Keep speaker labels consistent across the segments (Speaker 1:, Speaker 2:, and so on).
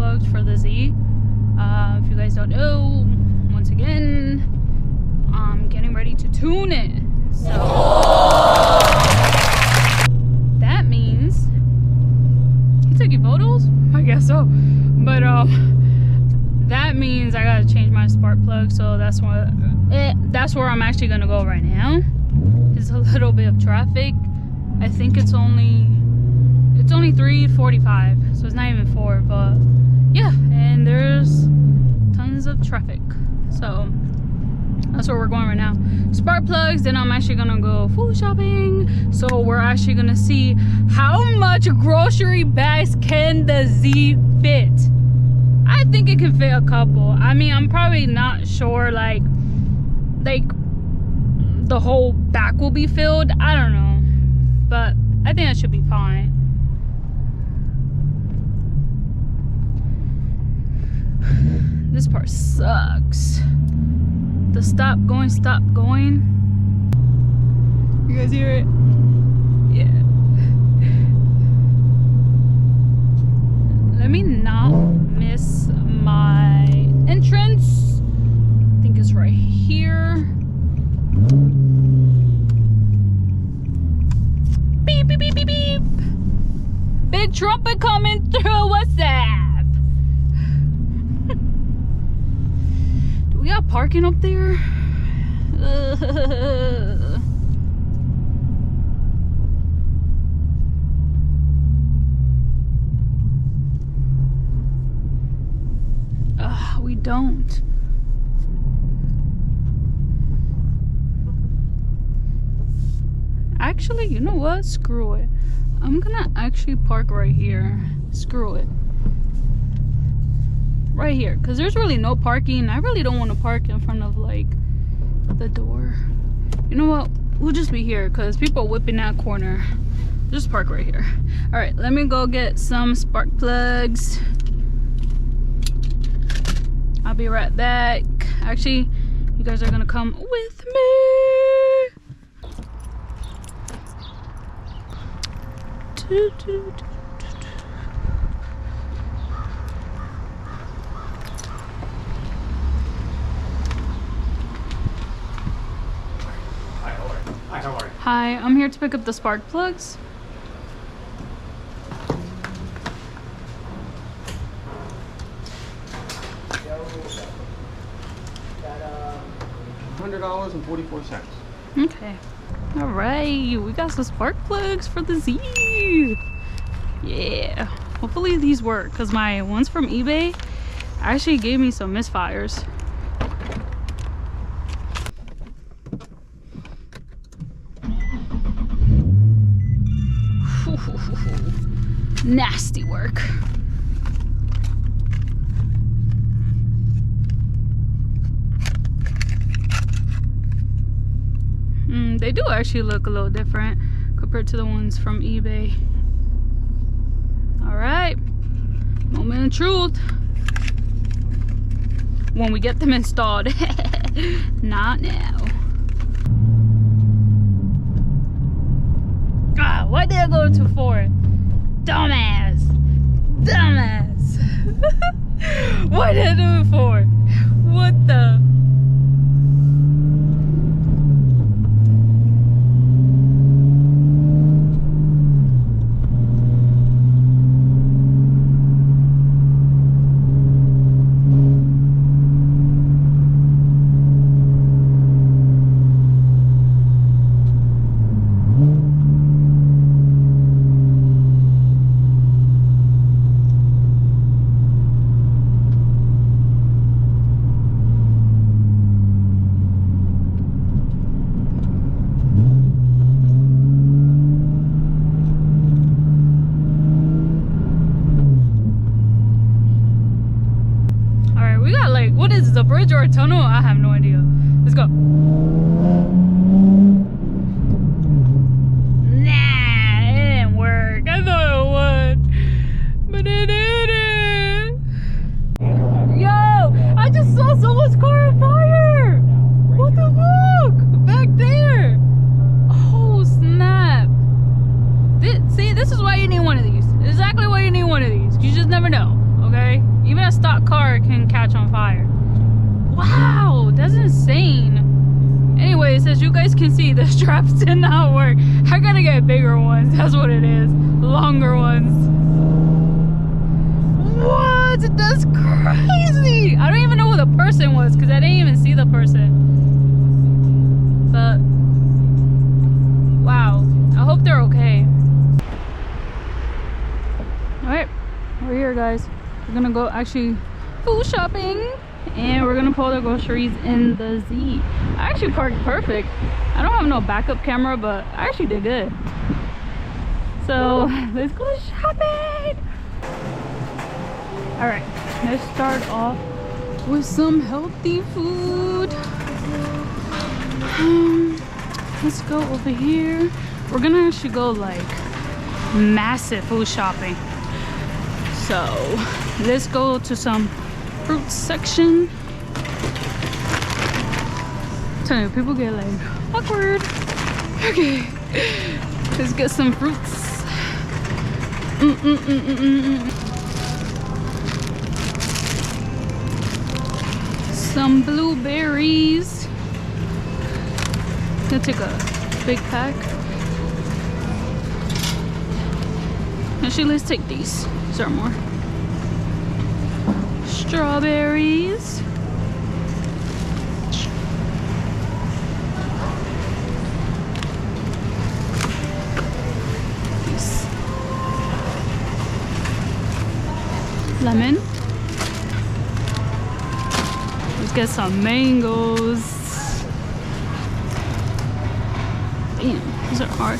Speaker 1: plugs for the Z. If you guys don't know, once again, I'm getting ready to tune it. So that means he took your photos? I guess so. But that means I gotta change my spark plug. So that's where I'm actually gonna go right now. It's a little bit of traffic. I think it's only 3:45, so it's not even 4, but yeah, and there's tons of traffic, so that's where we're going right now. Spark plugs. Then I'm actually gonna go food shopping, so we're actually gonna see how much grocery bags can the Z fit. I think it can fit a couple. I mean, I'm probably not sure like the whole back will be filled. I don't know, but I think that should be fine. This part sucks. The stop going. You guys hear it? Yeah. Let me not miss my entrance. I think it's right here. Beep, beep, beep, beep, beep. Big trumpet coming through. What's that? We got parking up there. We don't. Actually, you know what? Screw it. I'm gonna actually park right here. Screw it. Right here, because there's really no parking. I really don't want to park in front of like the door. You know what, we'll just be here because people are whipping that corner. Just park right here. All right, let me go get some spark plugs. I'll be right back. Actually, you guys are gonna come with me. Hi, I'm here to pick up the spark plugs.
Speaker 2: $100.44.
Speaker 1: Okay. All right, we got some spark plugs for the Z. Yeah. Hopefully these work, because my ones from eBay actually gave me some misfires. Nasty work. They do actually look a little different compared to the ones from eBay. All right, moment of truth. When we get them installed. Not now. Ah, why did I go to 4? Dumbass. Why did I do it 4? What the? What is this, a bridge or a tunnel? I have no idea. Let's go. Nah, it didn't work. I thought it would, but it didn't. Yo, I just saw someone's car on fire. What the fuck? Back there. Oh, snap. See, this is why you need one of these. Exactly why you need one of these. You just never know. okay? Even a stock car can catch on fire. Wow, that's insane. Anyways, as you guys can see, the straps did not work. I gotta get bigger ones. That's what it is. Longer ones. What? That's crazy. I don't even know who the person was because I didn't even see the person. But wow, I hope they're okay. All right, we're here, guys. We're gonna go actually food shopping, and we're gonna pull the groceries in the Z. I actually parked perfect. I don't have no backup camera, but I actually did good. So let's go shopping. All right, let's start off with some healthy food. Let's go over here. We're gonna actually go like massive food shopping. So let's go to some fruit section. I'm telling you, people get like awkward. Okay, let's get some fruits. Some blueberries. Gonna take a big pack. Actually, let's take these. These are more. Strawberries. Nice. Lemon. Let's get some mangoes. Damn, these are hard.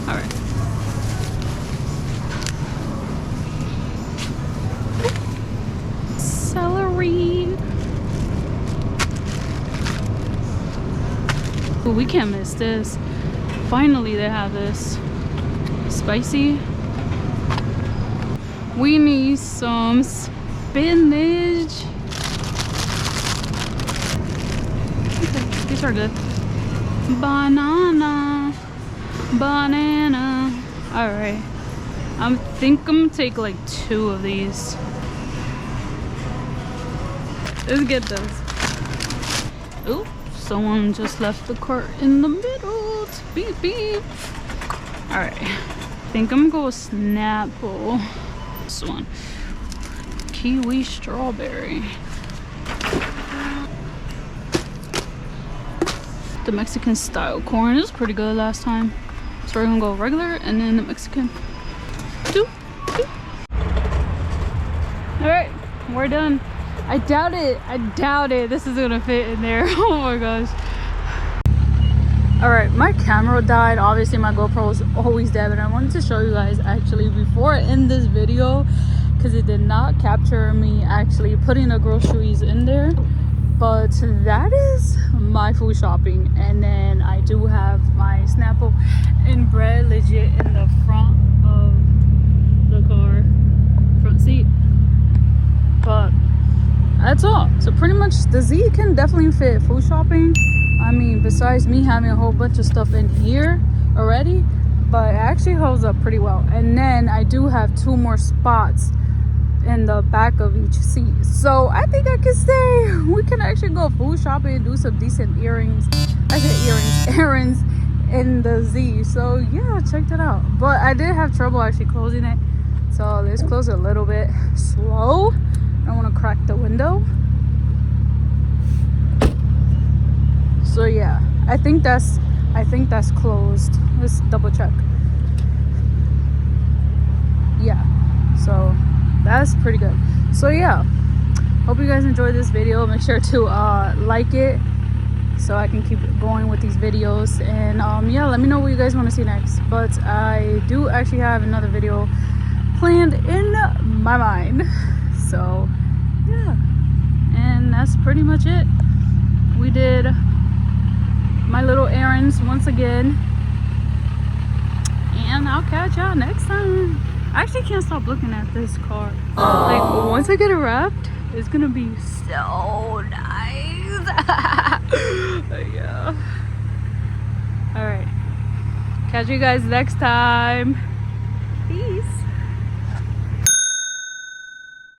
Speaker 1: All right. Celery. Ooh, we can't miss this. Finally, they have this. Spicy. We need some spinach. Okay, these are good. Banana. All right. I think I'm gonna take like 2 of these. Let's get those. Ooh. Someone just left the cart in the middle. Beep beep. All right, I think I'm gonna go with Snapple. This one, kiwi strawberry. The Mexican style corn is pretty good last time, so we're gonna go regular and then the Mexican. All right, we're done. I doubt it this is gonna fit in there. Oh my gosh. All right, my camera died. Obviously my GoPro is always dead, but I wanted to show you guys actually before I end this video, because it did not capture me actually putting the groceries in there. But that is my food shopping, and then I do have my Snapple and bread legit in the front of the car, front seat. But that's all. So pretty much the Z can definitely fit food shopping. I mean, besides me having a whole bunch of stuff in here already, but it actually holds up pretty well. And then I do have 2 more spots in the back of each seat, so I think I can stay. We can actually go food shopping and do some decent errands in the Z. So yeah, check that out. But I did have trouble actually closing it, so let's close it a little bit slow. I don't want to crack the window. So yeah, I think that's closed. Let's double check. Yeah, so that's pretty good. So yeah, hope you guys enjoyed this video. Make sure to like it so I can keep going with these videos, and yeah, let me know what you guys want to see next. But I do actually have another video planned in my mind. So yeah, and that's pretty much it. We did my little errands once again, and I'll catch y'all next time. I actually can't stop looking at this car. Like once I get it wrapped, it's gonna be so nice. Yeah. All right. Catch you guys next time.